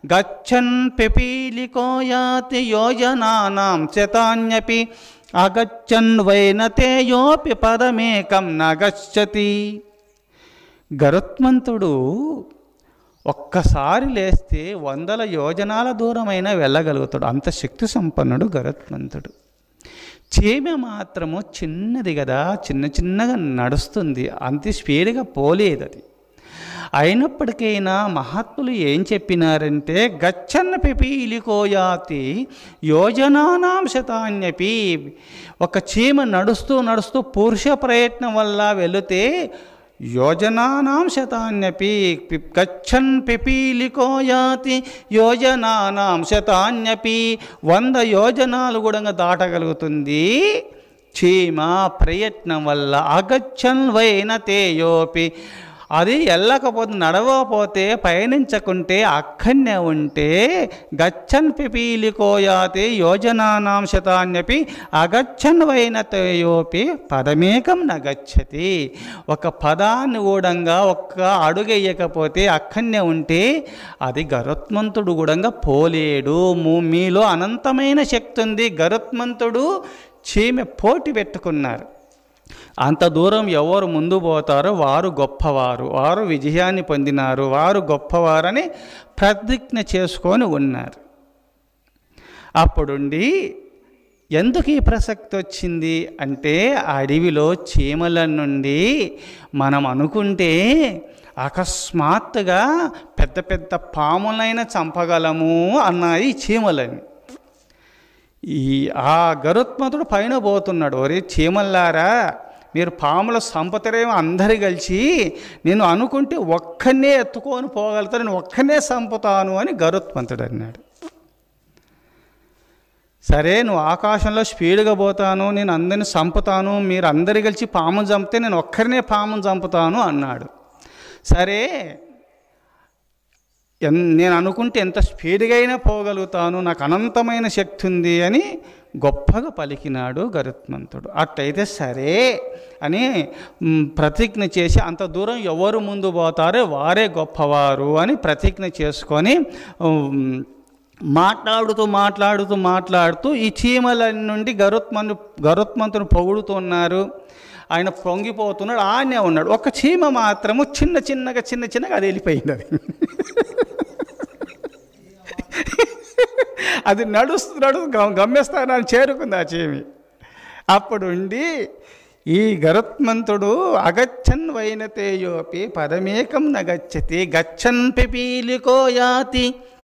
గచ్చన్ పిపీలికో యాతి యోజనానాం శతాన్యపి అగచ్చన్ వైనతేయోపి పదమేకం నగచ్చతి. గరుత్మంతుడు ఒక్కసారి లేస్తే 100 యోజనాల దూరమైనా వెళ్ళగలుగుతాడు. అంత శక్తి సంపన్నుడు గరుత్మంతుడు. చీమ మాత్రము చిన్నది కదా, చిన్నగా నడుస్తుంది, అంత స్పీడ్గా పోలేదు అది. అయినప్పటికైనా మహాత్ములు ఏం చెప్పినారంటే గచ్చన్న పిపీలికోయాతి యోజనానాం శతాన్యపి. ఒక చీమ నడుస్తూ పురుష ప్రయత్నం వల్ల వెళితే యోజనానాం శతాన్యపి గచ్చన్ పిపీలికోయాతి యోజనానాం శతాన్యపి 100 యోజనాలు కూడా దాటగలుగుతుంది చీమ ప్రయత్నం వల్ల. అగచ్చన్ వైనతేయోపి, అది వెళ్ళకపోతే నడవకపోతే పయనించకుంటే అక్కడనే ఉంటే గచ్చన్ పిపీలికోయాతి యోజనానాం శతాన్యపి అగచ్చన్ వైనతయోపి పదమేకం నగచ్చతి. ఒక పదాన్ని కూడా ఒక్క అడుగెయ్యకపోతే అక్కడనే ఉంటే అది గరుత్మంతుడు కూడా పోలేడు. మీలో అనంతమైన శక్తి ఉంది. గరుత్మంతుడు చీమె పోటీ పెట్టుకున్నారు. అంత దూరం ఎవరు ముందు పోతారో వారు గొప్పవారు, వారు విజయాన్ని పొందినారు, వారు గొప్పవారని ప్రతిజ్ఞ చేసుకొని ఉన్నారు. అప్పుడుండి ఎందుకు ఈ ప్రసక్తి వచ్చింది అంటే, అడవిలో చీమల నుండి మనం అనుకుంటే అకస్మాత్తుగా పెద్ద పాములైన చంపగలము అన్నాయి చీమలని. ఆ గరుత్మంతుడు పైన పోతున్నాడు, ఒరే చీమల్లారా మీరు పాముల సంపతరేమో అందరు కలిసి, నేను అనుకుంటే ఒక్కనే ఎత్తుకొని పోగలుగుతాను, నేను ఒక్కనే చంపుతాను అని గరుత్మంతుడు అన్నాడు. సరే నువ్వు ఆకాశంలో స్పీడ్గా పోతాను, నేను అందరిని చంపుతాను, మీరు అందరు కలిసి పామును చంపితే నేను ఒక్కరినే పామును చంపుతాను అన్నాడు. సరే నేను అనుకుంటే ఎంత స్పీడ్గా అయినా పోగలుగుతాను, నాకు అనంతమైన శక్తి ఉంది అని గొప్పగా పలికినాడు గరుత్మంతుడు. అట్లయితే సరే అని ప్రతిజ్ఞ చేసి, అంత దూరం ఎవరు ముందు పోతారో వారే గొప్పవారు అని ప్రతిజ్ఞ చేసుకొని మాట్లాడుతూ ఈ చీమల నుండి గరుత్మంతుని పొగుడుతున్నారు. ఆయన పొంగిపోతున్నాడు, ఆనే ఉన్నాడు. ఒక చీమ మాత్రము చిన్నగా అది వెళ్ళిపోయింది. అది నడుస్తూ గమ్యస్థానాన్ని చేరుకుంది ఆ చీమి. అప్పుడుండి ఈ గరుత్మంతుడు అగచ్చన్ వైనతేయోపి పదమేకం నగచ్చతి గచ్చన్ పిపీలికో యాతి